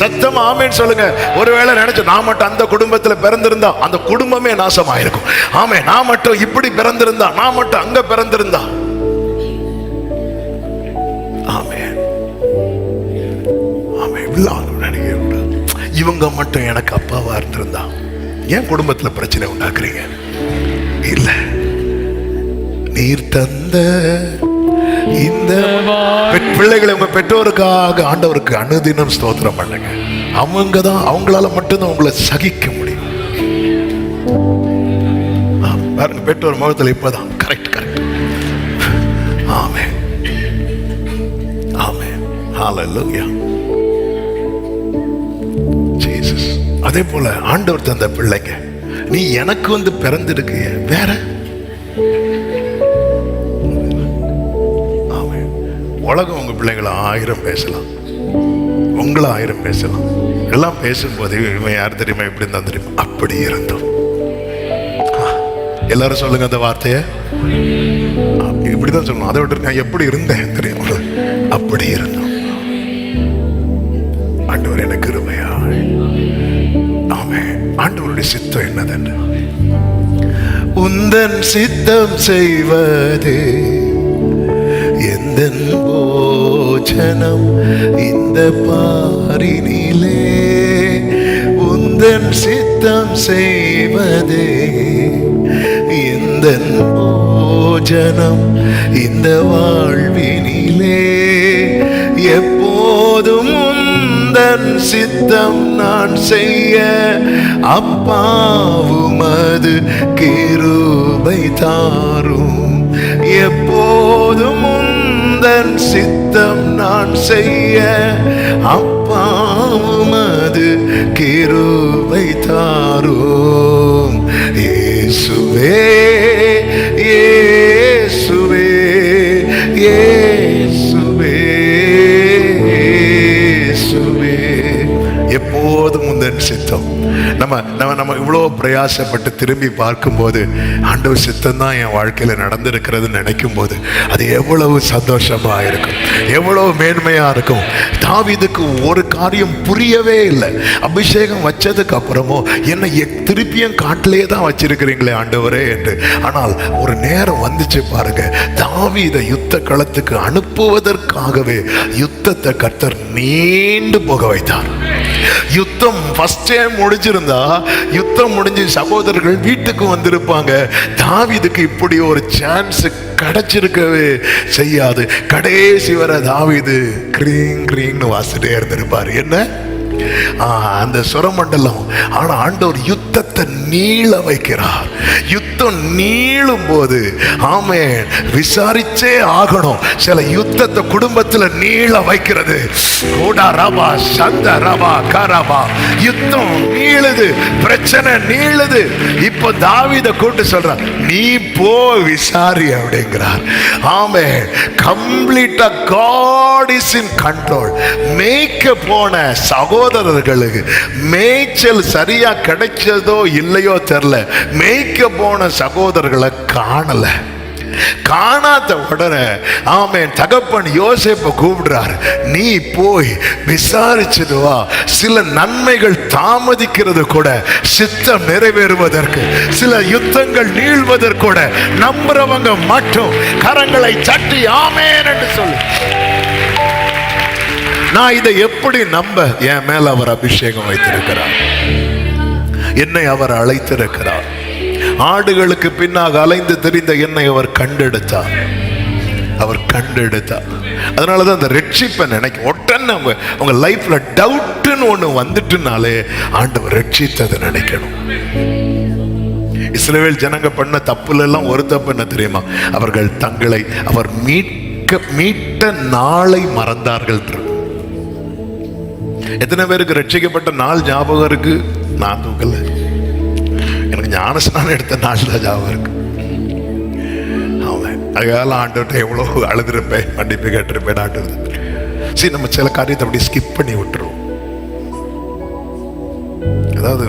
சத்தமா ஆமேன்னு சொல்லுங்க. ஒருவேளை நினைச்சு நான் மட்டும் அந்த குடும்பத்துல பிறந்திருந்தா அந்த குடும்பமே நாசமாயிருக்கும். ஆமே, நான் மட்டும் இப்படி பிறந்திருந்தா, நான் மட்டும் அங்க பிறந்திருந்தா. ஆமே ஆமே. இவங்க மட்டும் எனக்கு அப்பாவா இருந்திருந்தா. ஏன் குடும்பத்துல பிரச்சனை உண்டாக்குறீங்க? இல்ல, நீர் தந்த இந்த பிள்ளைகளை உங்க பெற்றோருக்காக ஆண்டவருக்கு அனுதினம் ஸ்தோத்திரம் பண்ணுங்க. அவங்கதான், அவங்களால மட்டும்தான் உங்களை சகிக்க முடியும். பாருங்க, பெற்றோர் முகத்தில் இப்பதான் கரெக்ட் கரெக்ட். ஆமென் ஆமென். ஹல்லேலூயா. ஜீசஸ். அதே போல ஆண்டவர் தந்த பிள்ளைங்க, நீ எனக்கு வந்து பிறந்திருக்கு வேற. உலகம் உங்க பிள்ளைங்களை 1000 பேசலாம், உங்களை 1000 பேசலாம். எல்லாம் பேசும்போது இவன் யார் தெரியுமா, இப்படி இருந்தா தெரியுமா, அப்படி இருந்தோம். எல்லாரும் சொல்லுங்க அந்த வார்த்தைய. இப்படிதான் சொல்லணும். அதை விட்டு நான் எப்படி இருந்தேன் தெரியுமா, அப்படி இருந்தோம். ஆண்டவர் எனக்கு கிருபையா. ஆமென். ஆண்டவருடைய சித்தம் என்னதென்று, உந்தன் சித்தம் செய்வது எந்தன் போஜனம் இந்த பாரினிலே. உந்தன் சித்தம் செய்வதே எந்தன் போஜனம் இந்த வாழ்வினிலே. எப்போதும் உந்தன் சித்தம் நான் செய்ய அப்பாவும் அது கிருபை தாரும். எப்போதும் உந்தன் சித்தம் நான் செய்ய அப்பாவும் அது கிருபை தாரும். இயேசுவே இயேசுவே இயேசுவே இயேசுவே. எப்போதும் உந்தன் சித்தம். நம்ம இவ்வளோ பிரயாசப்பட்டு திரும்பி பார்க்கும்போது ஆண்டவர் சித்தம் தான் என் வாழ்க்கையில நடந்திருக்கிறதுன்னு நினைக்கும் போது அது எவ்வளவு சந்தோஷமா இருக்கும், எவ்வளவு மேன்மையா இருக்கும். தாவீதுக்கு ஒரு காரியம் புரியவே இல்லை. அபிஷேகம் வச்சதுக்கு அப்புறமோ என்னை திருப்பியும் காட்டிலே தான் வச்சிருக்கிறீங்களே ஆண்டவரே என்று. ஆனால் ஒரு நேரம் வந்துச்சு பாருங்க, தாவீதை யுத்த களத்துக்கு அனுப்புவதற்காகவே யுத்தத்தை கர்த்தர் நீண்டு போக வைத்தார். யுத்தம் ஃபர்ஸ்ட் டைம் முடிஞ்சிருந்தா, யுத்தம் முடிஞ்சு சகோதரர்கள் வீட்டுக்கு வந்திருப்பாங்க. தாவீதுக்கு இப்படி ஒரு சான்ஸ் கிடைச்சிருக்கவே செய்யாது. கடைசி வரை தாவீது கிரீங் கிரீங்னு வாசிட்டே இருந்திருப்பார். என்ன அந்த சுரமண்டலம். ஆனா ஆண்டவர் யுத்தத்தை நீள வைக்கிறார். யுத்தம் நீளும் போது ஆமென், விசாரிச்சே ஆகணும். சில யுத்தத்தை குடும்பத்துல நீள வைக்கிறது. யுத்தம் நீளுது, பிரச்சனை நீளுது. இப்போ தாவீதை கூட்டு சொல்றார், நீ போ விசாரி அப்படிங்கிறார். ஆமென். கம்ப்ளீட்டா காட் இஸ் இன் கண்ட்ரோல். மேய்க்க போன சகோதரர்களுக்கு மேய்ச்சல் சரியா கிடைச்சதோ இல்லையோ தெரியல. மேய்க்க போன சகோதரர்களை காணல. காணாத உடனே ஆமென், தகப்பன் யோசேப்பை கூப்பிடுறாரு, நீ போய் விசாரிச்சுட்டு வா. சில நன்மைகள் தாமதிக்கிறது கூட சித்தம் நிறைவேறுவதற்கு, சில யுத்தங்கள் நீள்வதற்கு கூட நம்புறவங்க மட்டும் கரங்களை தட்டி ஆமென் என்று சொல்லு. நான் இதை எப்படி நம்ப? என் மேல அவர் அபிஷேகம் வைத்திருக்கிறார், என்னை அவர் அழைத்திருக்கிறார். ஆடுகளுக்கு பின்னாக அலைந்து தெரிந்த என்னை அவர் கண்டெடுத்தார். அவர் கண்டெடுத்தார். அதனாலதான் அந்த ரட்சிப்பை நினைக்க உடனே உங்க லைஃப்ல டவுட்னு ஒண்ணு வந்துட்டுனாலே ஆண்டவர் ரட்சித்ததை நினைக்கணும். இஸ்ரவேல் ஜனங்க பண்ண தப்புல எல்லாம் ஒரு தப்பு என்ன தெரியுமா? அவர்கள் தங்களை அவர் மீட்ட நாளை மறந்தார்கள். எத்தனை பேருக்கு ரட்சிக்கப்பட்ட நாள் ஞாபகம் இருக்கு? நான் தூக்கல. எனக்கு ஞானஸ்நானம் எடுத்த நாள் தான் ஞாபகம் இருக்கு. அவன் அதுக்காக ஆண்டவர்கிட்ட எவ்வளோ அழுதுருப்பேன், மன்னிப்பு கேட்டிருப்பேன். ஆண்டு சரி, நம்ம சில காரியத்தை அப்படி ஸ்கிப் பண்ணி விட்டுருவோம். அதாவது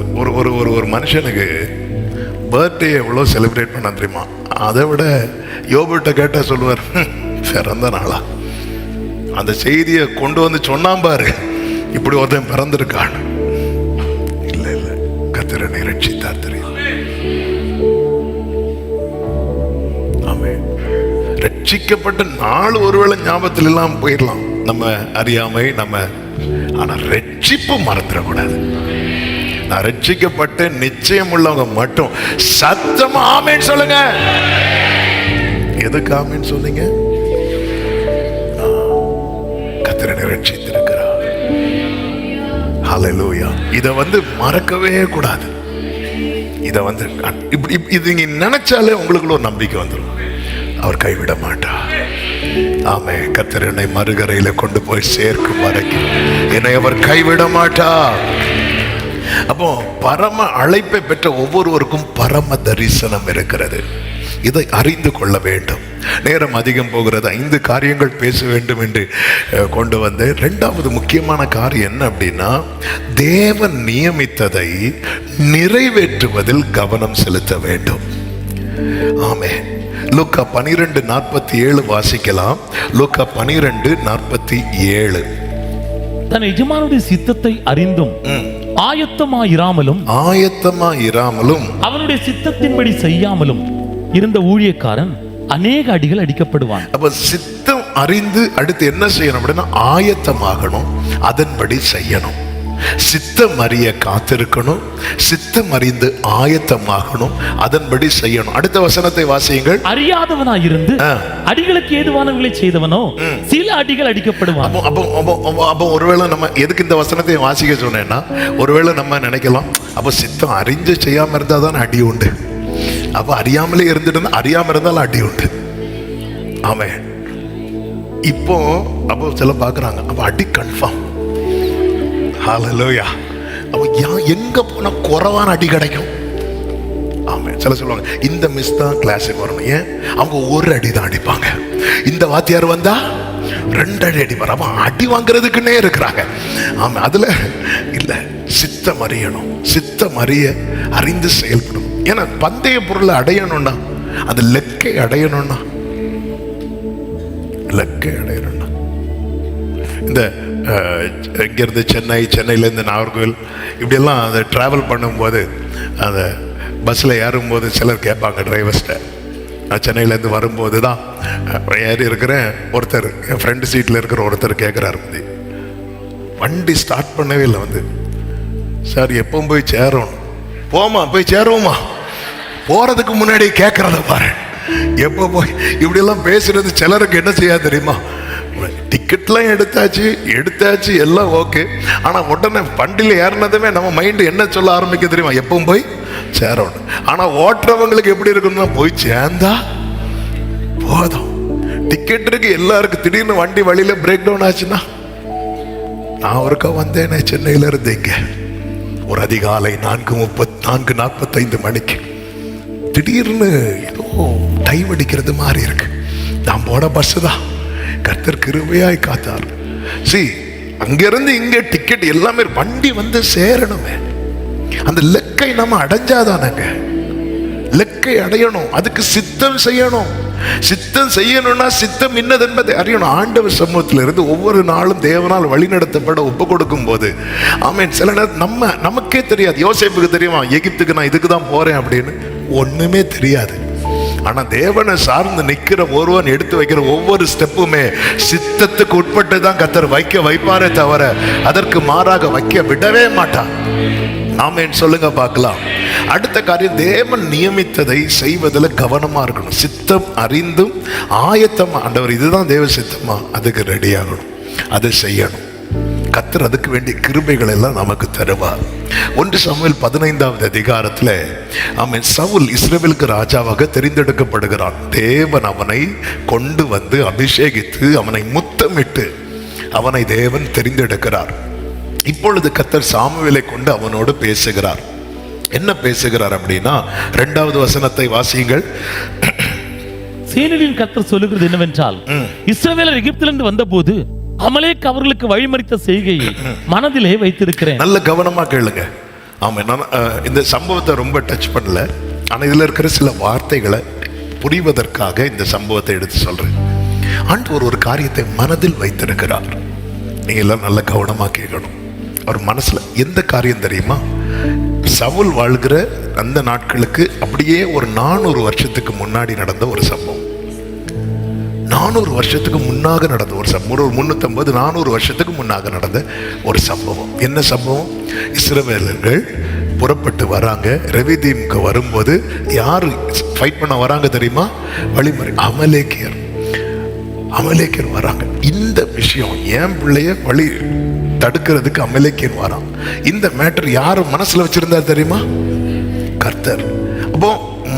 ஒரு மனுஷனுக்கு பர்த்டே எவ்வளோ செலிப்ரேட் பண்ண தெரியுமா? அதை விட யோபுட்ட கேட்டா சொல்லுவார், பிறந்த நாளா? அந்த செய்தியை கொண்டு வந்து சொன்னான் பாரு, இப்படி ஒருத்தன் பிறந்திருக்கான். இல்ல இல்ல, கர்த்தர் என்னை ரட்சித்தார் தெரியும். ஆமென். ரட்சிக்கப்பட்ட நாள் ஒருவேளை ஞாபகத்தில் எல்லாம் போயிடலாம், நம்ம அறியாமை நம்ம. ஆனா ரட்சிப்பு மறந்துடக்கூடாது. நான் ரட்சிக்கப்பட்ட நிச்சயம் உள்ளவங்க மட்டும் சத்தமா ஆமென் சொல்லுங்க. எதுக்கு ஆமென் சொன்னீங்க? கர்த்தர் என்னை ரட்சித்திருக்கிறார். ஹல்லேலூயா. இதை மறக்கவே கூடாது. இதை இப்படி இது நீங்க நினைச்சாலே உங்களுக்குள்ள ஒரு நம்பிக்கை வந்துடும். அவர் கைவிட மாட்டார். ஆமென். கர்த்தர் என்னை மறுகரையில கொண்டு போய் சேர்க்கும் வரைக்கும் என்னை அவர் கைவிட மாட்டார். அப்போ பரம அழைப்பை பெற்ற ஒவ்வொருவருக்கும் பரம தரிசனம் இருக்கிறது. இதை அறிந்து கொள்ள வேண்டும். நேரம் அதிகம் போகிறது. 5 காரியங்கள் பேச வேண்டும் என்று கொண்டு வந்தேன். 2வது முக்கியமான காரியம் என்ன அப்படின்னா, தேவன் நியமித்ததை நிறைவேற்றுவதில் கவனம் செலுத்த வேண்டும். ஆமென். லூக்கா 12:47 வாசிக்கலாம். லூக்கா 12:47. தன் எஜமானுடைய சித்தத்தை அறிந்தும் ஆயத்தமாயிராமலும் அவனுடைய சித்தத்தின்படி செய்யாமலும் இருந்த ஊழியக்காரன் அநேக அடிகள் அடிக்கப்படுவான். அப்ப சித்தம் அறிந்து அடுத்து என்ன செய்யணும் அப்படின்னா, ஆயத்தமாகணும், அதன்படி செய்யணும். சித்தம் அறிய காத்திருக்கணும், சித்தம் அறிந்து ஆயத்தமாகணும், அதன்படி செய்யணும். அடுத்த வசனத்தை வாசியுங்கள். அறியாதவனாயிருந்து அடிகளுக்கு ஏதுவானவர்களை செய்தவனோ சில அடிகள் அடிக்கப்படுவான். அப்போ ஒருவேளை நம்ம எதுக்கு இந்த வசனத்தை வாசிக்க சொன்னேன்னா, ஒருவேளை நம்ம நினைக்கலாம், அப்ப சித்தம் அறிஞ்சு செய்யாம இருந்தா தான் அடி உண்டு. அப்ப அறியாமலே இருந்துட்டு அறியாம இருந்தாலும் அடி உண்டு. ஆமென். இப்போ அப்போ சில பாக்குறாங்க, அப்ப அடி கன்ஃபார்ம். ஹல்லேலூயா. அப்ப எங்க போனா குறைவான அடி கிடைக்கும்? ஆமென். சில சொல்லுவாங்க, இந்த மிஸ் தான் கிளாஸுக்கு வரணும். ஏன்? அவங்க ஒரு அடி தான் அடிப்பாங்க. இந்த வாத்தியார் வந்தா 2 அடி அடிப்பார். அப்ப அடி வாங்குறதுக்குன்னே இருக்கிறாங்க. ஆமா, அதுல இல்ல, சித்தம் அறியணும். சித்தம் அறிந்து செயல்படும். ஏன்னா பந்தய பொருளை அடையணும்னா, அந்த லெக்கை அடையணும்னா, இந்த இங்கேருந்து சென்னையிலேருந்து நாகர்கோவில் இப்படியெல்லாம் அதை ட்ராவல் பண்ணும்போது, அந்த பஸ்ஸில் ஏறும்போது சிலர் கேட்பாங்க டிரைவர்ஸ்கிட்ட. நான் சென்னையிலேருந்து வரும்போது தான் ஏறி இருக்கிறேன். ஒருத்தர் என் ஃப்ரெண்டு சீட்டில் இருக்கிற ஒருத்தர் கேட்குறாரு, வண்டி ஸ்டார்ட் பண்ணவே இல்லை. சார் எப்போ போய் சேரணும்? போமா, போய் சேருவோமா? போகிறதுக்கு முன்னாடி கேட்குறத பாரு. எப்போ போய் இப்படியெல்லாம் பேசுறது சிலருக்கு என்ன செய்யாது தெரியுமா? டிக்கெட்லாம் எடுத்தாச்சு எல்லாம் ஓகே. ஆனால் உடனே வண்டியில் ஏறினதுமே நம்ம மைண்டு என்ன சொல்ல ஆரம்பிக்க தெரியுமா? எப்பவும் போய் சேரணும். ஆனால் ஓட்டுறவங்களுக்கு எப்படி இருக்குன்னா, போய் சேர்ந்தா போதும். டிக்கெட் இருக்கு எல்லாருக்கும். திடீர்னு வண்டி வழியில பிரேக் டவுன் ஆச்சுன்னா, நான் ஒருக்கா வந்தேனே சென்னையில இருந்து இங்க ஒரு அதிகாலை 4:45 மணிக்கு திடீர்னு ஏதோ டைம் அடிக்கிறது மாதிரி இருக்கு. நான் போன பஸ் தான். கர்த்தர் கிருபையாய் காத்தார். அங்கிருந்து இங்க டிக்கெட் எல்லாமே, வண்டி சேரணுமே. அந்த லெக்கை நம்ம அடைஞ்சாதானங்க. லெக்கை அடையணும், அதுக்கு சித்தம் செய்யணும். சித்தம் செய்யணும்னா சித்தம் இன்னது என்பதை அறியணும். ஆண்டவர் சமூகத்தில் இருந்து ஒவ்வொரு நாளும் தேவனால் வழிநடத்தப்பட ஒப்பு கொடுக்கும் போது, ஆமென், சில நேரம் நமக்கே தெரியாது. யோசேப்புக்கு தெரியுமா, எகிப்துக்கு நான் இதுக்கு தான் போறேன் அப்படின்னு? ஒண்ணுமே தெரியாது. ஆனா தேவனை சார்ந்து நிக்கிற ஒருவன் எடுத்து வைக்கிற ஒவ்வொரு ஸ்டெப்புமே சித்தத்துக்கு உட்பட்டு தான் கர்த்தர் வைப்பாரே தவிர அதற்கு மாறாக வைக்க விடவே மாட்டான். ஆமென் சொல்லுங்க பார்க்கலாம். அடுத்த காரியம், தேவன் நியமித்ததை செய்வதில் கவனமா இருக்கணும். சித்தம் அறிந்தும் ஆயத்தம், ஆண்டவர் இதுதான் தேவ சித்தமா, அதுக்கு ரெடி ஆகணும், அதை செய்யணும். கர்த்தர் அதுக்கு வேண்டிய கிருபைகள் எல்லாம் நமக்கு தருவார். 1 சாமுவேல் 15வது அதிகாரத்தில், ஆமென், சவுல் இஸ்ரவேலுக்கு ராஜாவாக தெரிந்தெடுக்கப்படுகிறான். தேவன் அவனை கொண்டு வந்து அபிஷேகித்து அவனை முத்தமிட்டு அவனை தேவன் தெரிந்தெடுக்கிறார். இப்பொழுது கர்த்தர் சாமுவேலை கொண்டு அவனோடு பேசுகிறார். என்ன பேசுகிறார் அப்படின்னா, 2வது வசனத்தை வாசியுங்கள். சேனைகளின் கர்த்தர் சொல்லுகிறது என்னவென்றால், இஸ்ரவேலர் எகிப்திலிருந்து வந்தபோது அமலேக் அவர்களுக்கு வழிமறித்த செய்கையை மனதிலே வைத்திருக்கிறேன். நல்ல கவனமா கேளுங்க. ஆமா, நான் இந்த சம்பவத்தை ரொம்ப டச் பண்ணல. ஆனா இதுல இருக்கிற சில வார்த்தைகளை புரிவதற்காக இந்த சம்பவத்தை எடுத்து சொல்றேன். ஆண்டவர் ஒரு காரியத்தை மனதில் வைத்திருக்கிறார். நீங்க எல்லாம் நல்ல கவனமா கேட்கணும். அவர் மனசுல எந்த காரியம் தெரியுமா? சவுல் வாழ்கிற அந்த நாட்களுக்கு அப்படியே ஒரு 400 வருஷத்துக்கு முன்னாடி நடந்த ஒரு சம்பவம். 400 வருஷத்துக்கு முன்னாக நடந்த ஒரு சம்பவம். ஒரு 350 400 வருஷத்துக்கு முன்னாக நடந்த ஒரு சம்பவம். என்ன சம்பவம்? இஸ்ரவேலர்கள் புறப்பட்டு வராங்க. ரெவிதீமுக்கு வரும்போது யாரு ஃபைட் பண்ண வராங்க தெரியுமா? வழிமுறை அமலேக்கியர் வராங்க. இந்த விஷயம் என் பிள்ளைய வழி தடுக்கிறதுக்கு அமலேக்கியன் வரான். இந்த மேட்டர் யாரு மனசுல வச்சிருந்தார் தெரியுமா? கர்த்தர். அப்போ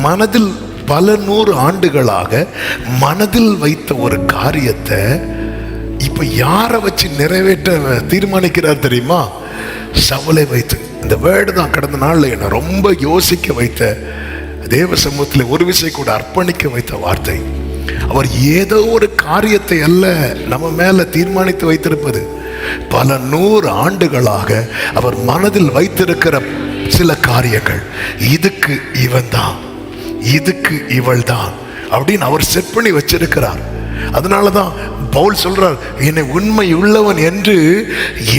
மனதில் பல 100 ஆண்டுகளாக மனதில் வைத்த ஒரு காரியத்தை இப்ப யாரை வச்சு நிறைவேற்ற தீர்மானிக்கிறார் தெரியுமா? சவுலை வைத்து. இந்த வேர்டு தான் கடந்த நாள்ல என்ன ரொம்ப யோசிக்க வைத்த, தேவ சமூகத்தில் ஒரு விஷயம் கூட அர்ப்பணிக்க வைத்த வார்த்தை. அவர் ஏதோ ஒரு காரியத்தை அல்ல நம்ம மேல தீர்மானித்து வைத்திருப்பது. பல 100 ஆண்டுகளாக அவர் மனதில் வைத்திருக்கிற சில காரியங்கள். இதுக்கு இவன் தான், இதுக்கு இவள் தான் அப்படின்னு அவர் செட் பண்ணி வச்சிருக்கிறார். அதனாலதான் பவுல் சொல்றார், என்னை உண்மை உள்ளவன் என்று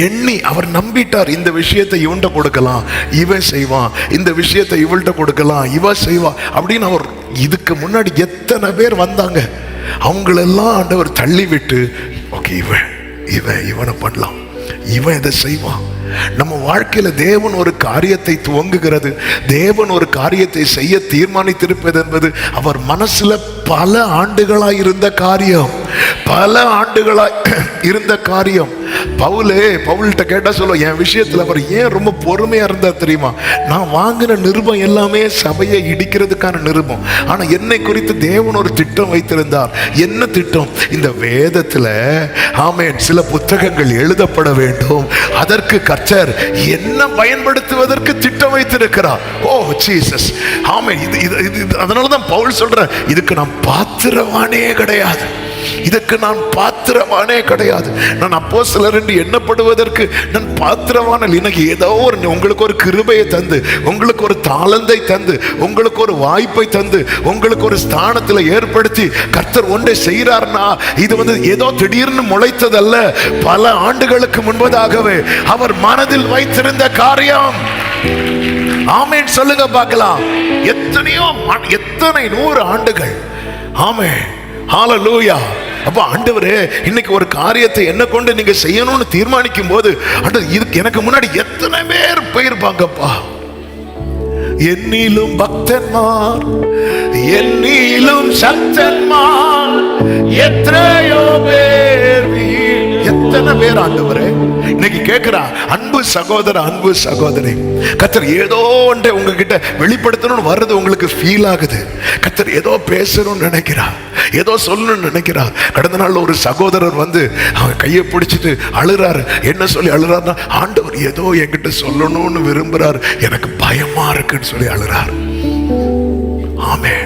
எண்ணி அவர் நம்பிட்டார். இந்த விஷயத்தை இவன்கிட்ட கொடுக்கலாம், இவன் செய்வான். இந்த விஷயத்தை இவள்கிட்ட கொடுக்கலாம், இவ செய்வான் அப்படின்னு அவர். இதுக்கு முன்னாடி எத்தனை பேர் வந்தாங்க, அவங்களெல்லாம் ஆண்டவர் தள்ளி விட்டு, ஓகே இவனை பண்ணலாம், இவன் இதை செய்வான். நம்ம வாழ்க்கையில தேவன் ஒரு காரியத்தை துவங்குகிறது, தேவன் ஒரு காரியத்தை செய்ய தீர்மானித்திருப்பது என்பது அவர் மனசுல பல ஆண்டுகளாய் இருந்த காரியம், பல ஆண்டுகளாய் இருந்த காரியம். பவுல்கிட்ட கேட்டா சொல்ல, என் விஷயத்துல அவர் ஏன் ரொம்ப பொறுமையா இருந்தார் தெரியுமா? நான் வாங்கின நிருபம் எல்லாமே சபையை இடிக்கிறதுக்கான நிருபம். ஆனா என்னை குறித்து தேவன் ஒரு திட்டம் வைத்திருந்தார். என்ன திட்டம்? இந்த வேதத்துல ஆமென் சில புத்தகங்கள் எழுதப்பட வேண்டும். அதற்கு கர்த்தர் என்ன பயன்படுத்துவதற்கு திட்டம் வைத்திருக்கிறார். ஓ ஜீசஸ், ஆமென். அதனாலதான் பவுல் சொல்ற, இதுக்கு நான் பாத்திரவானே கிடையாது, இதற்கு நான் பாத்திரவானே கிடையாது. நான் அப்போஸ்தலர் என்று எண்ணப்படுவதற்கு நான் பாத்திரவான. எனக்கு ஏதோ ஒரு உங்களுக்கு ஒரு கிருபையை தந்து, உங்களுக்கு ஒரு தாளந்தை தந்து, உங்களுக்கு ஒரு வாய்ப்பை தந்து, உங்களுக்கு ஒரு ஸ்தானத்தில் ஏற்படுத்தி கர்த்தர் ஒன்றை செய்கிறார்னா இது ஏதோ திடீர்னு முளைத்ததல்ல. பல ஆண்டுகளுக்கு முன்பதாகவே அவர் மனதில் வைத்திருந்த காரியம். ஆமென் சொல்லுங்க பார்க்கலாம். எத்தனை 100 ஆண்டுகள். ஆமென், ஹல்லேலூயா. அப்ப ஆண்டவரே, இன்னைக்கு ஒரு காரியத்தை என்ன கொண்டு நீங்க செய்யணும்னு தீர்மானிக்கும் போது, இதுக்கு எனக்கு முன்னாடி எத்தனை பேர் போயிருப்பாங்கப்பா. என்னிலும் பக்தன்மார், என்னிலும் சக்தன்மார், எத்தனையோ பேர், எத்தனை பேர் ஆண்டவரே இன்னைக்கு கேட்கிறா. அன்பு சகோதர, அன்பு சகோதரி, கர்த்தர் ஏதோ ஒன்றை உங்ககிட்ட வெளிப்படுத்தணும்னு வர்றது உங்களுக்கு ஃபீல் ஆகுது. கர்த்தர் ஏதோ பேசணும்னு நினைக்கிறார், ஏதோ சொல்லணும்னு நினைக்கிறார். கடந்த நாள் ஒரு சகோதரர் வந்து அவன் கையை பிடிச்சிட்டு அழுறாரு. என்ன சொல்லி அழுறாருன்னா, ஆண்டவர் ஏதோ என்கிட்ட சொல்லணும்னு விரும்புறாரு, எனக்கு பயமா இருக்குன்னு சொல்லி அழுறாரு. ஆமே,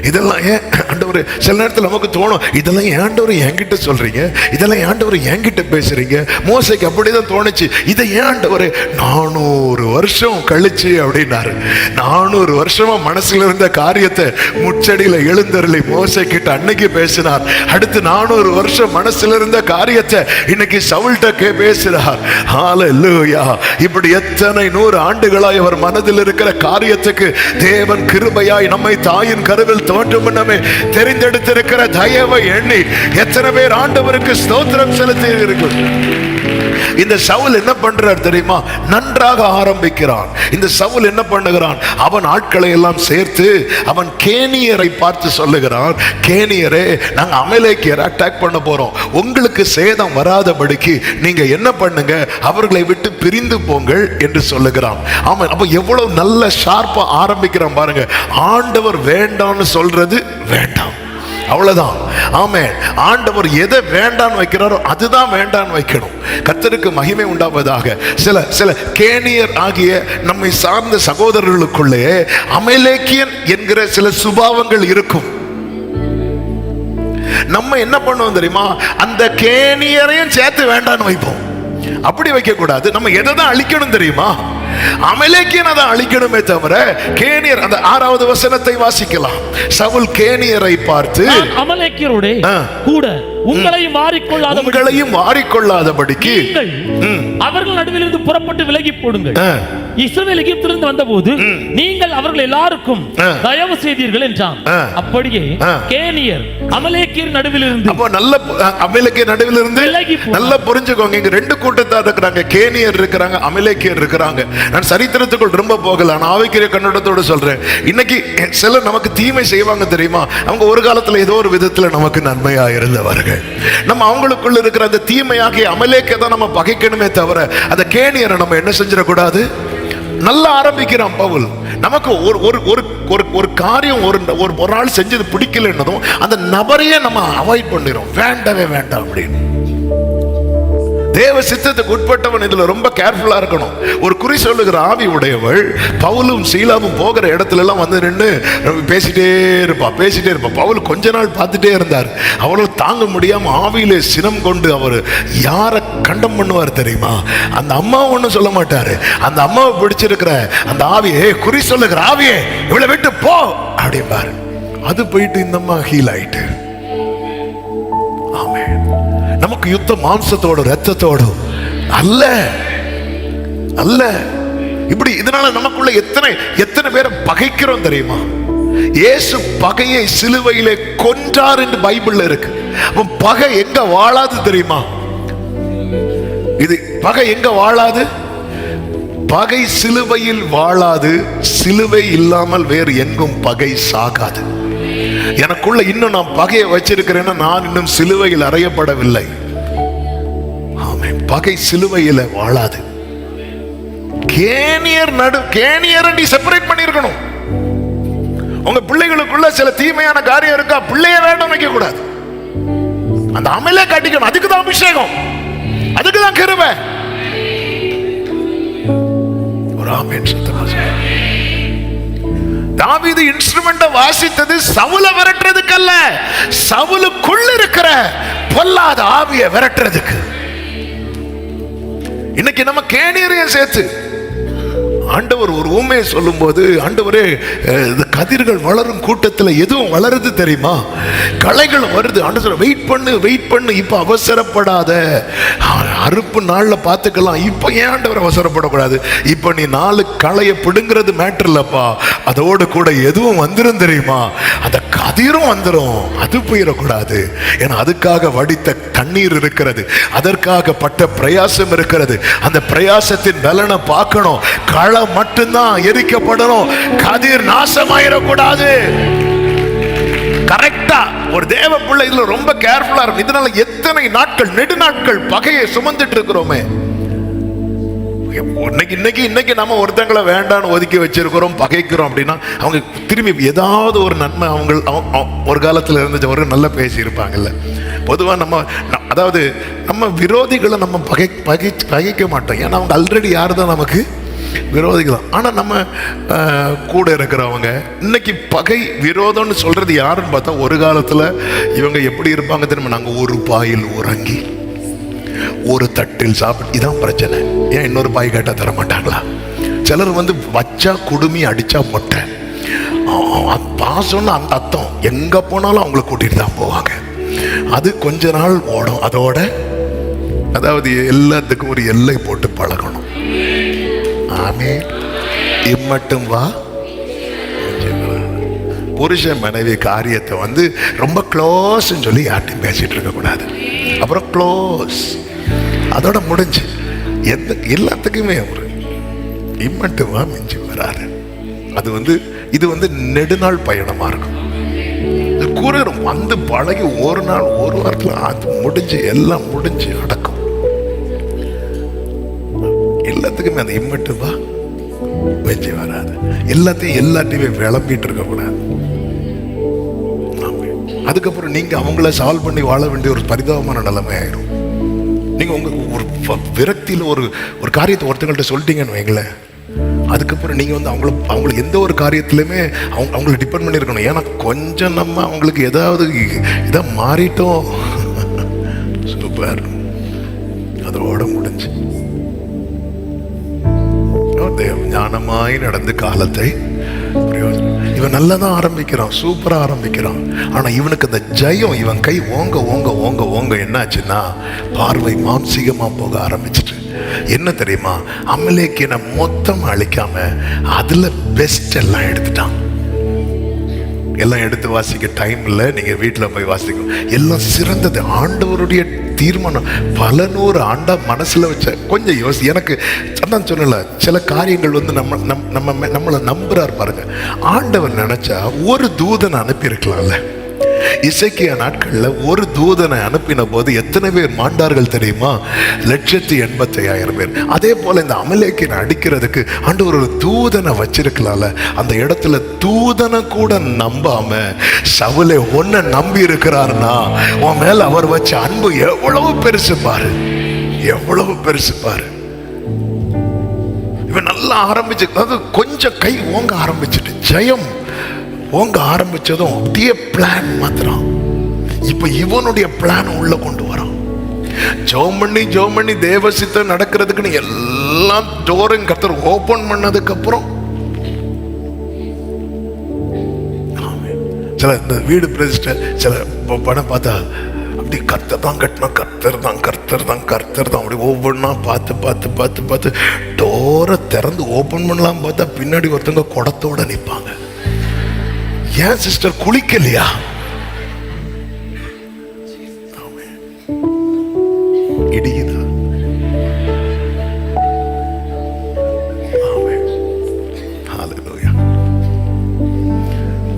இதெல்லாம் ஏன் ஆண்டவர்? சில நேரத்தில் நமக்கு தோணும், இதெல்லாம் ஏன் ஆண்டவர் என்கிட்ட சொல்றீங்க, இதெல்லாம் ஏன் ஆண்டவர் என்கிட்ட பேசுறீங்க? மோசைக்கு அப்படிதான் தோணுச்சு. இதை ஏன் ஆண்டவர் 400 வருஷம் கழிச்சு அப்படின்னாரு. 400 வருஷமா மனசுல இருந்த காரியத்தை முச்சடியில எழுந்தருளி மோசை கிட்ட அன்னைக்கு பேசினார். அடுத்து 400 வருஷம் மனசுல இருந்த காரியத்தை இன்னைக்கு சவுல்கிட்ட பேசுறார். ஹல்லேலூயா. இப்படி எத்தனை 100 ஆண்டுகளாய் அவர் மனதில் இருக்கிற காரியத்துக்கு தேவன் கிருபையாய் நம்மை தாயின் கருவில் தோன்றும் முன்னமே தெரிந்தெடுத்திருக்கிற தயவை எண்ணி எத்தனை பேர் ஆண்டவருக்கு ஸ்தோத்திரம் செலுத்துகிறீர்கள்? இந்த சவுல் என்ன பண்றார் தெரியுமா? நன்றாக ஆரம்பிக்கிறான். இந்த சவுல் என்ன பண்ணுகிறான்? அவன் ஆட்களை எல்லாம் சேர்த்து அவன் கேனியரை பார்த்து சொல்லுகிறான், கேனியரே, நாங்க அமலேக்கியரை அட்டாக் பண்ண போறோம், உங்களுக்கு சேதம் வராதபடிக்கு நீங்க என்ன பண்ணுங்க, அவர்களை விட்டு பிரிந்து போங்கள் என்று சொல்லுகிறான். ஆமா, அப்ப எவ்வளவு நல்ல ஷார்ப்பா ஆரம்பிக்கிறான் பாருங்க. ஆண்டவர் வேண்டாம்னு சொல்றது வேண்டாம், அவ்வளவுதான். ஆமென். ஆண்டவர் எதை வேண்டான்னு வைக்கிறாரோ அதுதான் வேண்டான்னு வைக்கணும். கர்த்தருக்கு மகிமை உண்டாவதாக. சில கேனியர் ஆகிய நம்மை சார்ந்த சகோதரர்களுக்குள்ளே அமலேக்கியன் என்கிற சில சுபாவங்கள் இருக்கும். நம்ம என்ன பண்ணுவோம் தெரியுமா? அந்த கேனியரையும் சேர்த்து வேண்டான்னு வைப்போம். அப்படி வைக்க கூடாது. நம்ம எதை தான் அழிக்கணும் தெரியுமா? அமலேக்கியனை தான் அழிக்கணுமே தவிர கேனியர். அந்த 6வது வசனத்தை வாசிக்கலாம். சவுல் கேனியரை பார்த்து, அமலேக்கியரோட கூட உங்களையும் மாறிக்கொள்ளாதபடிக்கு அவர்கள் நடுவிலிருந்து புறப்பட்டு விலகி போடுங்கள். இஸ்ரவேல் எகிப்திலிருந்து வந்தபோது நீங்கள் அவர்கள் எல்லாருக்கும் தயவு செய்தீர்கள் என்றான். அப்படியே கேனியர் அமலேக்கியர் நடுவிலிருந்து, அப்போ நல்ல அமலேக்கியர் நடுவிலிருந்து நல்லா புரிஞ்சுக்கோங்க, இங்க ரெண்டு கூட்டத்தார் இருக்கிறாங்க. கேனியர் இருக்கிறாங்க, அமலேக்கியர் இருக்கிறாங்க. நான் சரித்திரத்துக்குள் ரொம்ப போகல, நான் ஆவிக்குரிய கண்ணோட்டத்தோடு சொல்றேன். இன்னைக்கு சிலர் நமக்கு தீமை செய்வாங்க தெரியுமா? அவங்க ஒரு காலத்துல ஏதோ ஒரு விதத்துல நமக்கு நன்மையா இருந்தவர்கள். நம்ம அவங்களுக்குள்ள இருக்கிற அந்த தீமையாகிய அமலேக்கிய தான் நம்ம பகைக்கணுமே தவிர அந்த கேனியரை நம்ம என்ன செஞ்சிடக்கூடாது. நல்லா ஆரம்பிக்கிறான் பவுல். நமக்கு ஒரு காரியம் ஒரு நாள் செஞ்சது பிடிக்கலன்னதும் அந்த நபரையே நம்ம அவாய்ட் பண்ணிடும், வேண்டவே வேண்டாம் அப்படின்னு. தேவ சித்தத்துக்கு உட்பட்டவன் இதுல ரொம்ப கேர்ஃபுல்லா இருக்கணும். ஒரு குறி சொல்லுகிற ஆவி உடையவள் பவுலும் சீலாவும் போகிற இடத்துல எல்லாம் வந்து நின்று பேசிட்டே இருப்பா. பவுல் கொஞ்ச நாள் பார்த்துட்டே இருந்தார். அவளும் தாங்க முடியாம ஆவியிலே சினம் கொண்டு அவர் யாரை கண்டம் பண்ணுவார் தெரியுமா? அந்த அம்மாவை ஒன்றும் சொல்ல மாட்டாரு. அந்த அம்மாவை பிடிச்சிருக்கிற அந்த ஆவியே, குறி சொல்லுகிற ஆவியே, இவளை விட்டு போ அப்படிம்பாரு. அது போயிட்டு இந்த அம்மா ஹீல் ஆயிட்டு. ஆமென். நமக்கு யுத்தம் மாம்சத்தோடு ரத்தத்தோடு அல்ல அல்ல. இப்படி இதனால நமக்குள்ள எத்தனை பேரை பகைக்கிறோம் தெரியுமா? இயேசு பகையை சிலுவையிலே கொன்றார் என்று பைபிள்ல இருக்கு. அப்ப பகை எங்க வாழாது தெரியுமா? இது பகை எங்க வாழாது? பகை சிலுவையில் வாழாது. சிலுவை இல்லாமல் வேறு எங்கும் பகை சாகாது. எனக்குள்ள இன்னும் நான் பகையை வச்சிருக்கிறேன்னா நான் இன்னும் சிலுவையில் அறையப்படவில்லை. ஆமென். பகை சிலுவையில் வாழாது. கேனியர் நீ செப்பரேட் பண்ணிருக்கணும். உங்க பிள்ளைகளுக்குள்ள சில தீமையான காரியம் இருக்கா, பிள்ளைய வேண்டாம் வைக்க கூடாது. அந்த அமலே காட்டிக்கணும். அதுக்கு தான் அபிஷேகம், அதுக்கு தான் கிருபை. ஒரு ஆமென் சத்தமா. தாவீது இன்ஸ்ட்ருமெண்ட வாசித்தது சவுல விரட்டுறதுக்கு அல்ல, சவுலுக்குள்ள இருக்கிற பொல்லாத ஆவியை விரட்டுறதுக்கு. இன்னைக்கு நம்ம கேனியரையும் சேர்த்து ஆண்டவர் ஒரு ஊமையை சொல்லும் போது, ஆண்டவரே கதிர்கள் வளரும் கூட்டத்தில் எதுவும் வளருது தெரியுமா? களைகள் வருது. ஆண்டவர் வெயிட் பண்ணு, இப்ப அவசரப்படாத, அறுப்பு நாள்ல பார்த்துக்கலாம். இப்ப ஏன் ஆண்டவர் அவசரப்படக்கூடாது? இப்ப நீ 4 களையை பிடுங்கிறது மேட்டர் இல்லப்பா, அதோடு கூட எதுவும் வந்துடும் தெரியுமா? அந்த கதிரும் வந்துடும். அது போயிடக்கூடாது. ஏன்னா அதுக்காக வடித்த தண்ணீர் இருக்கிறது, அதற்காக பட்ட பிரயாசம் இருக்கிறது. அந்த பிரயாசத்தின் பலனை பார்க்கணும். களை மட்டும்தான் எரிக்கப்படணும், கதிர் நாசமாயிடக்கூடாது. கரெக்டா ஒரு தேவ பிள்ளை இதுல ரொம்ப கேர்ஃபுல்லா இருக்கும். இதனால எத்தனை நாட்கள் நெடுநாட்கள் பகையை சுமந்துட்டு இருக்கிறோமே. இன்னைக்கு நம்ம ஒருத்தங்களை வேண்டான்னு ஒதுக்கி வச்சிருக்கிறோம், பகைக்கிறோம் அப்படின்னா அவங்க திரும்பி ஏதாவது ஒரு நன்மை அவங்க ஒரு காலத்துல இருந்துச்சு நல்லா பேசி இருப்பாங்கல்ல. பொதுவாக நம்ம விரோதிகளை நம்ம பகைக்க மாட்டோம். ஏன்னா அவங்க ஆல்ரெடி யாரு தான் நமக்கு விரோதிகள். ஆனால் நம்ம கூட இருக்கிறவங்க இன்னைக்கு பகை விரோதம்னு சொல்றது யாருன்னு பார்த்தா, ஒரு காலத்தில் இவங்க எப்படி இருப்பாங்க தெரியுமா? நாங்கள் ஒரு பாயில் உறங்கி ஒரு தட்டில் சாப்பிட்டு, இதான் பிரச்சனை. ஏன் இன்னொரு பாய் கேட்டால் தர மாட்டாங்களா? சிலர் வச்சா குடுமி, அடிச்சா மொட்டை. பாசம்னு அந்த அர்த்தம் எங்க போனாலும் அவங்கள கூட்டிட்டு தான் போவாங்க. அது கொஞ்ச நாள் ஓடும். அதோட எல்லாத்துக்கும் ஒரு எல்லை போட்டு பழகணும். ஆமே. இம்மட்டும் வா. புருஷன் மனைவி காரியத்தை ரொம்ப க்ளோஸ் சொல்லி யார்ட்டையும் பேசிட்டு இருக்க கூடாது. அப்புறம் க்ளோஸ் அதோட முடிஞ்சு எல்லாத்துக்குமே இம்மட்டும் வா, மிஞ்சி வராது. அது இது நெடுநாள் பயணமா இருக்கும். கூறுகிறோம் பழகி ஒரு நாள் ஒரு வாரத்தில் அது முடிஞ்சு எல்லாம் முடிஞ்சு அடக்கும். எல்லாத்துக்குமே அந்த இம்மட்டும் வா, மிஞ்சி வராது. எல்லாத்தையுமே விளம்பிட்டு இருக்க கூடாது. அதுக்கப்புறம் நீங்க அவங்கள சால்வ் பண்ணி வாழ வேண்டிய ஒரு பரிதாபமான நிலைமை ஆயிரும். நீங்க உங்க ஒரு விரக்தியில ஒரு காரியத்தை ஒருத்தங்கள்ட்ட சொல்லிட்டீங்கன்னு வைங்களேன், அதுக்கப்புறம் நீங்க அவங்கள எந்த ஒரு காரியத்திலுமே அவங்களை டிபெண்ட் பண்ணி இருக்கணும். ஏன்னா கொஞ்சம் நம்ம அவங்களுக்கு ஏதாவது மாறிட்டோம், சூப்பர், அதோட முடிஞ்சு. ஞானமாய் நடந்து காலத்தை பிரயோஜனம். இவன் நல்லா தான் ஆரம்பிக்கிறான், சூப்பரா ஆரம்பிக்கிறான். ஆனா இவனுக்கு அந்த ஜெயம், இவன் கை ஓங்க ஓங்க ஓங்க ஓங்க என்னாச்சுன்னா பார்வை மாம்சீகமா போக ஆரம்பிச்சிட்டு, என்ன தெரியுமா, அமலேக்கியனை மொத்தம் அழிக்காம அதுல பெஸ்ட் எல்லாம் எடுத்துட்டான். எல்லாம் எடுத்து வாசிக்க டைம் இல்லை, நீங்க வீட்டில் போய் வாசிக்கும். எல்லாம் சிறந்தது. ஆண்டவருடைய தீர்மானம். பல 100 ஆண்டா மனசுல வச்ச கொஞ்சம் யோசி. எனக்கு அதான் சொன்னல, சில காரியங்கள் வந்து நம்மளை நம்புறாரு பாருங்க. ஆண்டவர் நினைச்சா ஒரு தூதனை அனுப்பி இருக்கலாம்ல. இசைக்கிய நாட்கள்ல ஒரு தூதனை அனுப்பின போது எத்தனை பேர் மாண்டார்கள் தெரியுமா? 185,000 பேர். அதே போல இந்த அமலேக்கியனை அடிக்கிறதுக்கு ஆண்டவர் ஒரு தூதனை வச்சிருக்கலாம்ல. அந்த இடத்துல தூதனை கூட நம்பாம சவுலே ஒன்ன நம்பி இருக்கிறாருன்னா உன் மேல அவர் வச்ச அன்பு எவ்வளவு பெருசு பாரு, எவ்வளவு பெருசு பாரு. இவன் நல்லா ஆரம்பிச்சு, அதாவது கொஞ்சம் கை ஓங்க ஆரம்பிச்சுட்டு ஜெயம் ஓங்க ஆரம்பிச்சதும் அப்படியே பிளான் மாத்திரம். இப்ப இவனுடைய பிளான் உள்ள கொண்டு வரான். ஜெபம் பண்ணி தேவ சித்தம் நடக்கிறதுக்குன்னு எல்லாம் டோரும் கர்த்தர் ஓபன் பண்ணதுக்கு அப்புறம் சில இந்த வீடு பிரதிஷ்டை சில படம் பார்த்தா அப்படி கர்த்தர் தான் கட்டினா, கர்த்தர் தான் அப்படி ஒவ்வொன்றா பார்த்து டோரை திறந்து ஓபன் பண்ணலாம் பார்த்தா பின்னாடி ஒருத்தவங்க குடத்தோட நிற்பாங்க. ஏன் சிஸ்டர் குளிக்கலையா? இடியுதா?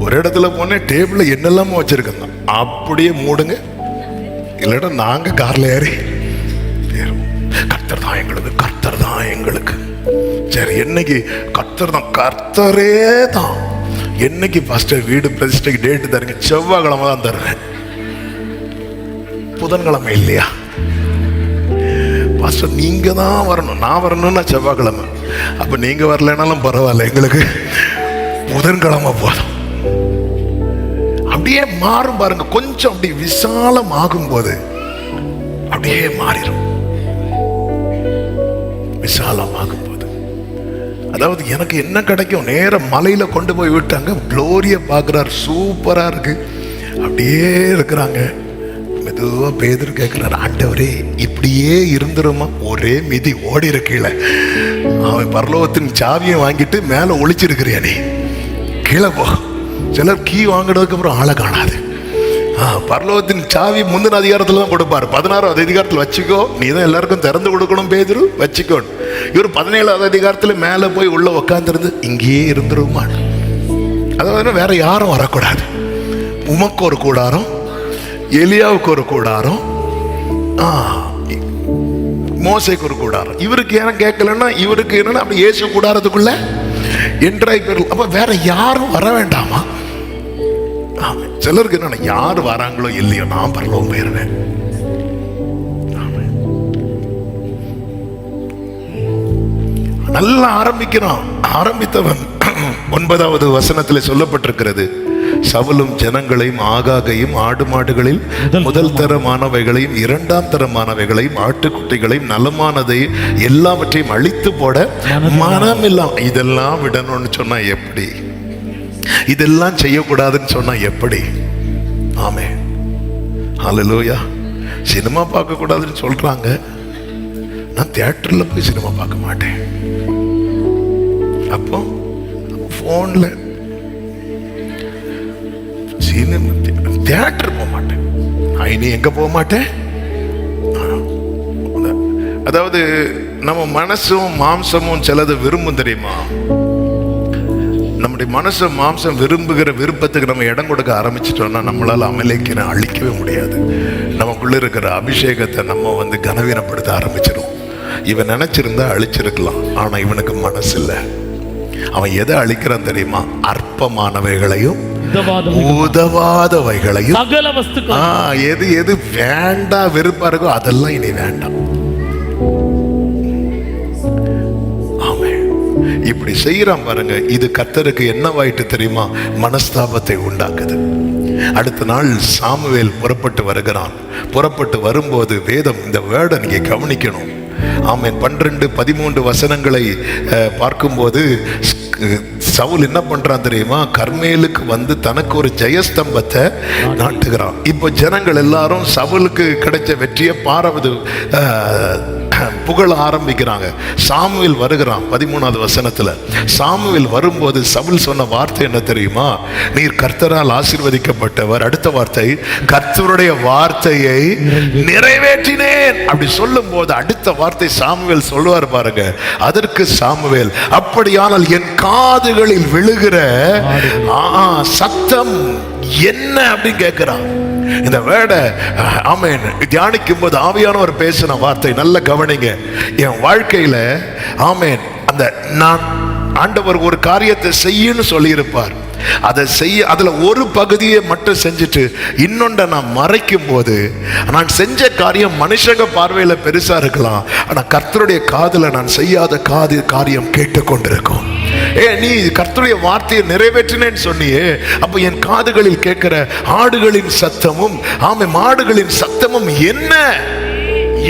ஒரு இடத்துல போன டேபிள்ல என்னெல்லாமோ வச்சிருக்கோம், அப்படியே மூடுங்க, இல்லைன்னா நாங்க கார்ல ஏறி கர்த்தர் தான் எங்களுக்கு. சரி, என்னைக்கு கர்த்தரே தான். என்னைக்கு பாஸ்டர் வீடு பிரதிஷ்டைக்கு டேட்டு தருங்க? செவ்வாய்க்கிழமை தான் தருவேன். புதன்கிழமை இல்லையா பாஸ்டர்? நீங்க தான் வரணும். நான் வரணும்னா செவ்வாய்க்கிழமை. அப்ப நீங்க வரலனாலும் பரவாயில்ல, எங்களுக்கு புதன்கிழமை போதும். அப்படியே மாறும் பாருங்க. கொஞ்சம் அப்படி விசாலம் ஆகும் போது அப்படியே மாறிடும். விசாலம் ஆகும் போது, அதாவது எனக்கு என்ன கிடைக்கும், நேரம் மலையில கொண்டு போய் விட்டாங்க, குளோரியை பார்க்கிறார், சூப்பரா இருக்கு, அப்படியே இருக்கிறாங்க. மெதுவா பேதுரு கேட்கிறார், ஆண்டவரே இப்படியே இருந்துருமா? ஒரே மிதி ஓடி இருக்கீழ. அவன் பரலோகத்தின் சாவியை வாங்கிட்டு மேல ஒளிச்சிருக்கிறியா நீ? கீழே போ. சிலர் கீ வாங்கினதுக்கு அப்புறம் ஆளை காணாது. பரலோகத்தின் சாவி முந்தின அதிகாரத்துல தான் கொடுப்பாரு. 16வது அதிகாரத்தில் வச்சுக்கோ, நீ தான் எல்லாருக்கும் திறந்து கொடுக்கணும் பேதுரு, வச்சுக்கோ. இவர் 17வது அதிகாரத்துல மேல போய் உள்ள உட்கார்ந்து இங்கேயே இருந்துருமான். அதாவது வேற யாரும் வரக்கூடாது. உமக்கு ஒரு கூடாரம், எலியாவுக்கு ஒரு கூடாரம், மோசைக்கு ஒரு கூடாரம். இவருக்கு ஏன் கேட்கலன்னா, இவருக்கு என்னன்னா அப்படி இயேசு கூடாரத்துக்குள்ள என்ட்ராய் போயிடலாம். அப்ப வேற யாரும் வர வேண்டாமா? சிலருக்கு என்ன, யாரு வராங்களோ இல்லையோ நான் பரலோகம் போயிருவேன். நல்லா ஆரம்பிக்கிறான். ஆரம்பித்தவன் 9வது வசனத்தில் சொல்லப்பட்டிருக்கிறது, சவுலும் ஜனங்களையும் ஆகாகையும் ஆடு மாடுகளில் முதல் தரமானவைகளையும் 2ஆம் தரமானவைகளையும் ஆட்டுக்குட்டிகளையும் நலமானதையும் எல்லாவற்றையும் அழித்து போட மனமில்லாம். இதெல்லாம் விடணும்னு சொன்னா எப்படி? இதெல்லாம் செய்யக்கூடாதுன்னு சொன்னா எப்படி? ஆமே, ஹல்லேலூயா. சினிமா பார்க்க கூடாதுன்னு சொல்றாங்க. நான் தியேட்டர்ல போய் சினிமா பார்க்க மாட்டேன். அப்போ போன்ல சினிமா, தியேட்டர் போக மாட்டேன். இனி எங்க போக மாட்டேன்? அதாவது நம்ம மனசும் மாம்சமும் சிலது விரும்பும் தெரியுமா? நம்முடைய மனசு மாம்சம் விரும்புகிற விருப்பத்துக்கு நம்ம இடம் கொடுக்க ஆரம்பிச்சிட்டோம்னா நம்மளால அமலேக்கியனை அழிக்கவே முடியாது. நமக்குள்ள இருக்கிற அபிஷேகத்தை நம்ம கனவீனப்படுத்த ஆரம்பிச்சிடும். இவன் நினைச்சிருந்தா அழிச்சிருக்கலாம், ஆனா இவனுக்கு மனசு இல்லை. அவன் எதை அழிக்கிறான் தெரியுமா? அற்பமானவைகளையும் உதவாதவைகளையும், எது எது வேண்டாம் வெறுப்பா இருக்கோ அதெல்லாம் இனி வேண்டாம். இப்படி செய்யறான் பாருங்க. இது கர்த்தருக்கு என்னவாயிட்டு தெரியுமா? மனஸ்தாபத்தை உண்டாக்குது. அடுத்த நாள் சாமுவேல் புறப்பட்டு வருகிறான். புறப்பட்டு வரும்போது வேதம், இந்த வேர்டை நீங்க கவனிக்கணும். ஆமென். 12-13 வசனங்களை பார்க்கும்போது சவுல் என்ன பண்றான் தெரியுமா? கர்மேலுக்கு வந்து தனக்கு ஒரு ஜெயஸ்தம்பத்தை நாட்டுகிறான். இப்போ ஜனங்கள் எல்லாரும் சவுலுக்கு கிடைச்ச வெற்றியை புகழ ஆரம்பிக்கிறாங்க. சாமுவேல் வருகிறான் 13வது வசனத்துல. சாமுவேல் வரும்போது சவுல் சொன்ன வார்த்தை என்ன தெரியுமா? நீர் கர்த்தரால் ஆசீர்வதிக்கப்பட்டவர். அடுத்த வார்த்தை, கர்த்தருடைய வார்த்தையை நிறைவேற்றினேன். அப்படி சொல்லும் போது அடுத்த வார்த்தை சாமுவேல் சொல்லுவார் பாருங்க. அதற்கு சாமுவேல், அப்படியானால் என் காதுகளில் விழுகிற சத்தம் என்ன அப்படின்னு கேட்கிறான். இந்த வேர்டை ஆமென் தியானிக்கும் போது ஆவியானவர் பேசின வார்த்தை நல்ல கவனிங்க. என் வாழ்க்கையில ஆமென் அந்த நான் ஆண்டவர் ஒரு காரியத்தை செய்யன்னு சொல்லியிருப்பார். அதை செய்ய அதுல ஒரு பகுதியை மட்டும் செஞ்சுட்டு இன்னொன்றை நான் மறைக்கும் போது நான் செஞ்ச காரியம் மனுஷங்க பார்வையில பெருசா இருக்கலாம், ஆனா கர்த்தருடைய காதுல நான் செய்யாத காரியம் கேட்டுக்கொண்டிருக்கும். நீ கர்த்தருடைய வார்த்தையை நிறைவேற்றினேன்னு சொன்னியே, அப்ப என் காதுகளில் கேட்கிற ஆடுகளின் சத்தமும் மாடுகளின் சத்தமும் என்ன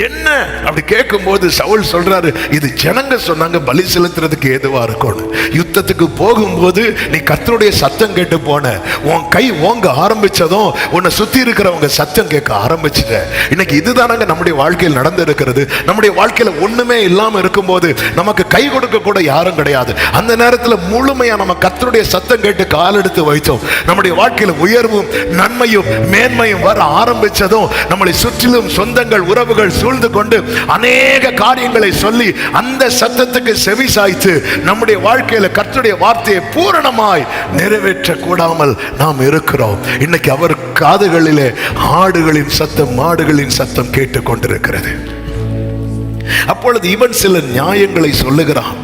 என்ன அப்படி கேட்கும் போது சவுல் சொல்றாரு, இது ஜனங்க சொன்னாங்க பலி செலுத்துறதுக்கு ஏதுவா இருக்கும். யுத்தத்துக்கு போகும்போது நீ கர்த்தருடைய சத்தம் கேட்டு போன, உன் கை ஓங்க ஆரம்பிச்சதும் உன்னை சுத்தி இருக்கிறவங்க சத்தம் கேட்க ஆரம்பிச்சுட்ட. இன்னைக்கு இதுதானங்க நம்முடைய வாழ்க்கையில் நடந்து இருக்கிறது. நம்முடைய வாழ்க்கையில ஒண்ணுமே இல்லாம இருக்கும்போது நமக்கு கை கொடுக்க கூட யாரும் கிடையாது. அந்த நேரத்தில் முழுமையா நம்ம கர்த்தருடைய சத்தம் கேட்டு கால் எடுத்து வைத்தோம். நம்முடைய வாழ்க்கையில உயர்வும் நன்மையும் மேன்மையும் வர ஆரம்பிச்சதும் நம்மளை சுற்றிலும் சொந்தங்கள் உறவுகள் சூழ்ந்து கொண்டு அநேக காரியங்களை சொல்லி அந்த சத்தத்துக்கு செவி சாய்த்து நம்முடைய வாழ்க்கையில கர்த்தருடைய வார்த்தையை பூரணமாய் நிறைவேற்ற கூடாமல் நாம் இருக்கிறோம். இன்னைக்கு அவர் காதுகளிலே ஆடுகளின் சத்தம் மாடுகளின் சத்தம் கேட்டுக் கொண்டிருக்கிறது. அப்பொழுது இவன் சில நியாயங்களை சொல்லுகிறான்.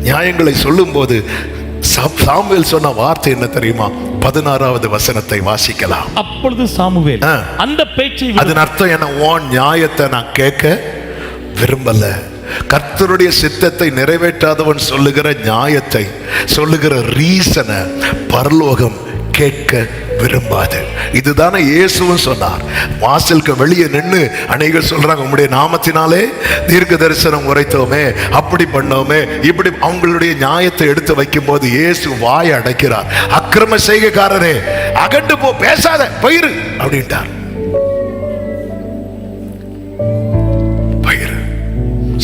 நியாயங்களை சொல்லும் போது சாமுவேல் சொன்ன வார்த்தை என்ன தெரியுமா? 16வது வசனத்தை வாசிக்கலாம். அப்பொழுது சாமுவேல் அந்த பேச்சை, அதன் அர்த்தம் என்ன? உன் நியாயத்தை நான் கேட்க விரும்பல. கர்த்தருடைய சித்தத்தை நிறைவேற்றாதவன் சொல்லுகிற நியாயத்தை, சொல்லுகிற ரீசனை பரலோகம் கேட்க விரும்பாது. இதுதானே இயேசுவும் சொன்னார். வாசலுக்கு வெளியே நின்று அநேகர் சொல்றாங்க, உம்முடைய நாமத்தினாலே தீர்க்க தரிசனம் உரைத்தோமே, அப்படி பண்ணோமே, இப்படி அவங்களுடைய நியாயத்தை எடுத்து வைக்கும் போது இயேசு வாயை அடைக்கிறார். அக்கிரம செய்கைக்காரரே அகண்டு போ, பேசாத, போயிரு அப்படின்ட்டார்.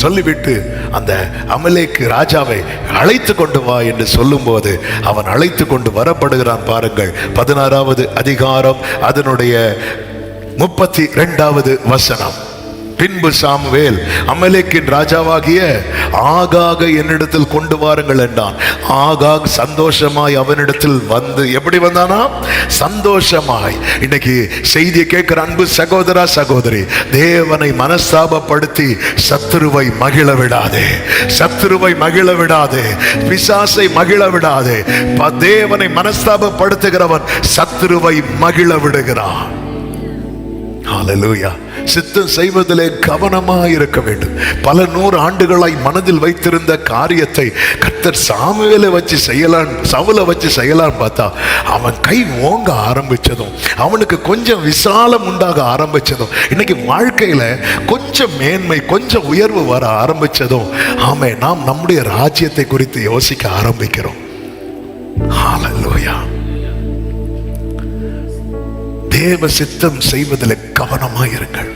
சொல்லிவிட்டு அந்த அமலேக்கு ராஜாவை அழைத்து கொண்டு வா என்று சொல்லும் போது அவன் அழைத்து கொண்டு வரப்படுகிறான். பாருங்கள் 16வது அதிகாரம் அதனுடைய 32வது வசனம். பின்பு சாமுவேல் அமலேக்கின் ராஜாவாகிய ஆகாக என்னிடத்தில் கொண்டு வாருங்கள் என்றான். ஆகாக் சந்தோஷமாய் அவனிடத்தில் வந்து, எப்படி வந்தானா? சந்தோஷமாய். இன்னைக்கு செய்தியை கேட்கிற அன்பு சகோதரா சகோதரி, தேவனை மனஸ்தாபப்படுத்தி சத்துருவை மகிழ விடாதே, சத்துருவை மகிழ விடாதே, பிசாசை மகிழ விடாதே. தேவனை மனஸ்தாபப்படுத்துகிறவன் சத்துருவை மகிழ விடுகிறான். ஹல்லேலூயா. சித்தம் செய்வதிலே கவனமாக இருக்க வேண்டும். பல 100 ஆண்டுகளாய் மனதில் வைத்திருந்த காரியத்தை கர்த்தர் சாமுவேலை வச்சு செய்யலாம், சவுலை வச்சு செய்யலாம் பார்த்தா அவன் கை ஓங்க ஆரம்பிச்சதும், அவனுக்கு கொஞ்சம் விசாலம் உண்டாக ஆரம்பிச்சதும், இன்னைக்கு வாழ்க்கையில கொஞ்சம் மேன்மை கொஞ்சம் உயர்வு வர ஆரம்பிச்சதும், ஆமே நாம் நம்முடைய ராஜ்யத்தை குறித்து யோசிக்க ஆரம்பிக்கிறோம். ஹல்லேலூயா. தேவ சித்தம் செய்வதில் கவனமாயிருங்கள்.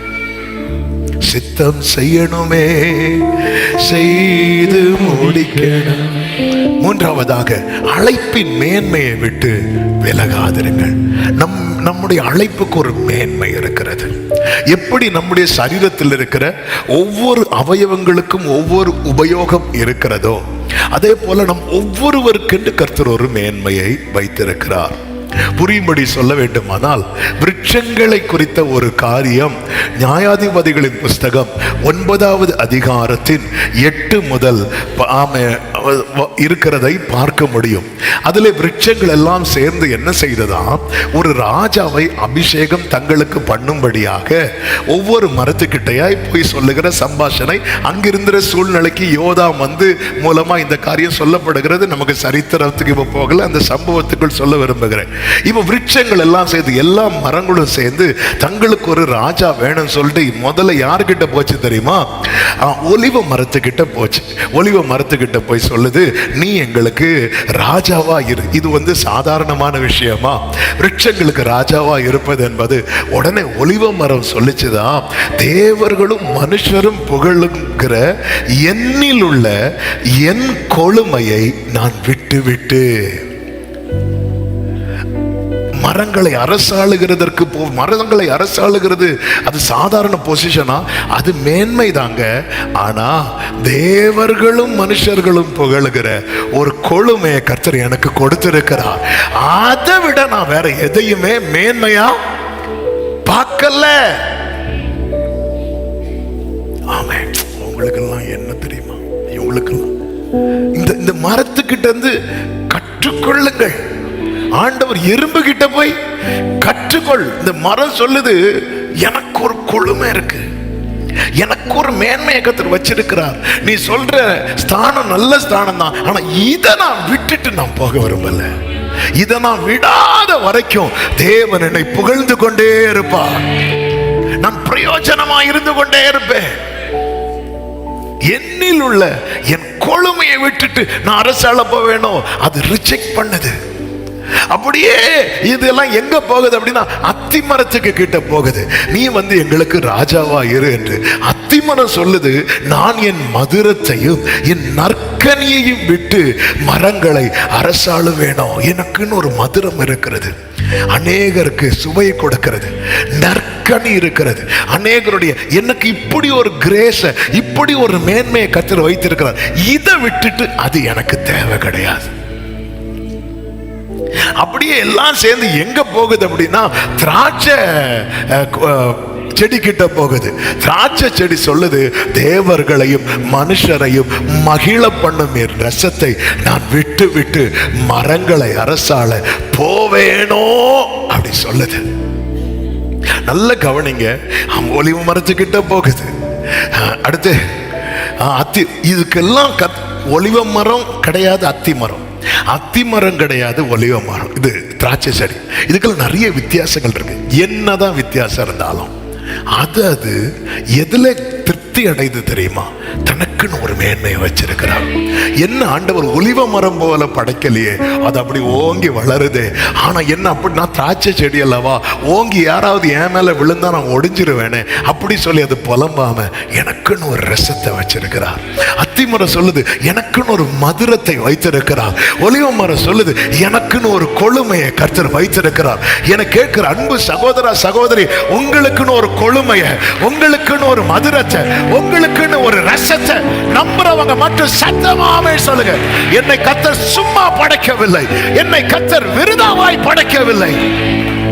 சித்தம் செய்யணுமே, செய்து முடிக்கணும். மூன்றாவதாக அழைப்பின் மேன்மையை விட்டு விலகாதிருங்கள். நம்முடைய அழைப்புக்கு ஒரு மேன்மை இருக்கிறது. எப்படி நம்முடைய சரீரத்தில் இருக்கிற ஒவ்வொரு அவயவங்களுக்கும் ஒவ்வொரு உபயோகம் இருக்கிறதோ, அதே போல நம் ஒவ்வொருவருக்கென்று கர்த்தர் ஒரு மேன்மையை வைத்திருக்கிறார். புரியும்படி சொல்ல வேண்டுமானால், விருட்சங்களை குறித்த ஒரு காரியம் நியாயாதிபதிகளின் புஸ்தகம் 9வது அதிகாரத்தின் 8 முதல் இருக்கிறதை பார்க்க முடியும். அதிலே விருட்சங்கள் எல்லாம் சேர்ந்து என்ன செய்ததா, ஒரு ராஜாவை அபிஷேகம் தங்களுக்கு பண்ணும்படியாக ஒவ்வொரு மரத்துக்கிட்டையாய் போய் சொல்லுகிற சம்பாஷணை, அங்கிருந்த சூழ்நிலைக்கு யோதாம் வந்து மூலமா இந்த காரியம் சொல்லப்படுகிறது. நமக்கு சரித்திரத்துக்கு இப்ப போகல, அந்த சம்பவத்துக்குள் சொல்ல விரும்புகிறேன். இப்ப விருட்சங்கள் எல்லாம் சேர்ந்து, எல்லா மரங்களும் சேர்ந்து தங்களுக்கு ஒரு ராஜா வேணும்னு சொல்லிட்டு முதல்ல யாருக்கிட்ட போச்சு தெரியுமா? ஒலிவ மரத்துக்கிட்ட போச்சு. ஒலிவ மரத்துக்கிட்ட போய் சொல்லுது, நீ எங்களுக்கு ராஜாவா இரு. இது சாதாரணமான விஷயமா? விருட்சங்களுக்கு ராஜாவா இருப்பது என்பது. உடனே ஒலிவ மரம் சொல்லிச்சுதான், தேவர்களும் மனுஷரும் புகழுங்கிற என்னில் உள்ள என் கொழுமையை நான் விட்டு விட்டு. மரங்களை அரசாளுகிறது அது சாதாரண பொசிஷனா? அது மேன்மை தாங்க. ஆனா தேவர்களும் மனுஷர்களும் புகழுகிற ஒரு கொழுமையை கர்த்தர் எனக்கு கொடுத்திருக்கிறார். அதை விட நான் வேற எதையுமே மேன்மையா பார்க்கல. ஆமே. உங்களுக்கெல்லாம் என்ன தெரியுமா? இவங்களுக்கெல்லாம் இந்த மரத்துக்கிட்ட இருந்து கற்றுக்கொள்ளுங்கள். ஆண்டவர் எறும்பு கிட்ட போய் கற்றுக்கொள். இந்த மரம் சொல்லுது, எனக்கு ஒரு கொழுமை இருக்கு, எனக்கு ஒரு மேன்மையை கர்த்தர் வச்சிருக்கிறார். நீ சொல்ற ஸ்தானம் நல்ல ஸ்தானம் தான், ஆனா இதை நான் விட்டுட்டு நான் போக விரும்பல. இதை நான் விடாத வரைக்கும் தேவன் என்னை புகழ்ந்து கொண்டே இருப்பார். நான் பிரயோஜனமா இருந்து கொண்டே இருப்பேன். என்னில் உள்ள என் கொழுமையை விட்டுட்டு நான் அரசாள போவேணும். அது ரிஜெக்ட் பண்ணுது. அப்படியே இதெல்லாம் எங்க போகுது அப்படின்னா அத்திமரத்துக்கு கிட்ட போகுது. நீ எங்களுக்கு ராஜாவா இரு என்று அத்திமரம் சொல்லுது, நான் என் மதுரத்தையும் என் நற்கனியையும் விட்டு மரங்களை அரசாள வேணும். எனக்குன்னு ஒரு மதுரம் இருக்கிறது, அநேகருக்கு சுவை கொடுக்கிறது, நற்கனி இருக்கிறது. அநேகருடைய எனக்கு இப்படி ஒரு கிரேஸ, இப்படி ஒரு மேன்மையை கர்த்தர் வைத்திருக்கிறார். இதை விட்டுட்டு அது எனக்கு தேவை கிடையாது. அப்படியே எல்லாம் சேர்ந்து எங்க போகுது அப்படின்னா திராட்சை செடி கிட்ட போகுது. திராட்சை செடி சொல்லுது, தேவர்களையும் மனுஷரையும் மகிழ பண்ணும் என் ரசத்தை நான் விட்டு விட்டு மரங்களை அரசாள போவேனோ அப்படி சொல்லுது. நல்ல கவனிங்க. ஒலிவ மரத்துக்கிட்ட போகுது. அடுத்து இதுக்கெல்லாம் ஒலிவ மரம் கிடையாது, அத்தி மரம் கிடையாது, ஒலிவ மரம். இது திராட்சை செடி. இதுக்கெல்லாம் நிறைய வித்தியாசங்கள் இருக்கு. என்னதான் வித்தியாசம் இருந்தாலும் அது எதுல திருப்தி அடைந்து தெரியுமா? தனக்குன்னு ஒரு மேன்மையை வச்சிருக்கிறார். என்ன ஆண்டவர் ஒலிவ மரம் போல படைக்கலையே, அது அப்படி ஓங்கி வளருது. ஆனா என்ன அப்படி, நான் திராட்சை செடி அல்லவா, ஓங்கி யாராவது என் மேல விழுந்தா நான் ஒடிஞ்சிருவேனே அப்படி சொல்லி அது புலம்பாம எனக்குன்னு ஒரு ரசத்தை வச்சிருக்கிறார். அத்திமரம் சொல்லுது, எனக்குன்னு ஒரு மதுரத்தை வைத்திருக்கிறார். ஒலிவ மரம் சொல்லுது, எனக்குன்னு ஒரு கொழுமையை கர்த்தர் வைத்திருக்கிறார். என கேட்கிற அன்பு சகோதரா சகோதரி, உங்களுக்குன்னு ஒரு கொழுமையை, உங்களுக்குன்னு ஒரு மதுரத்தை, உங்களுக்குன்னு ஒரு ரசத்தை நம்புறவங்க மட்டும் சத்தமாவே சொல்லுங்க. என்னை கர்த்தர் சும்மா படைக்கவில்லை, என்னை கர்த்தர் விருதாவாய் படைக்கவில்லை.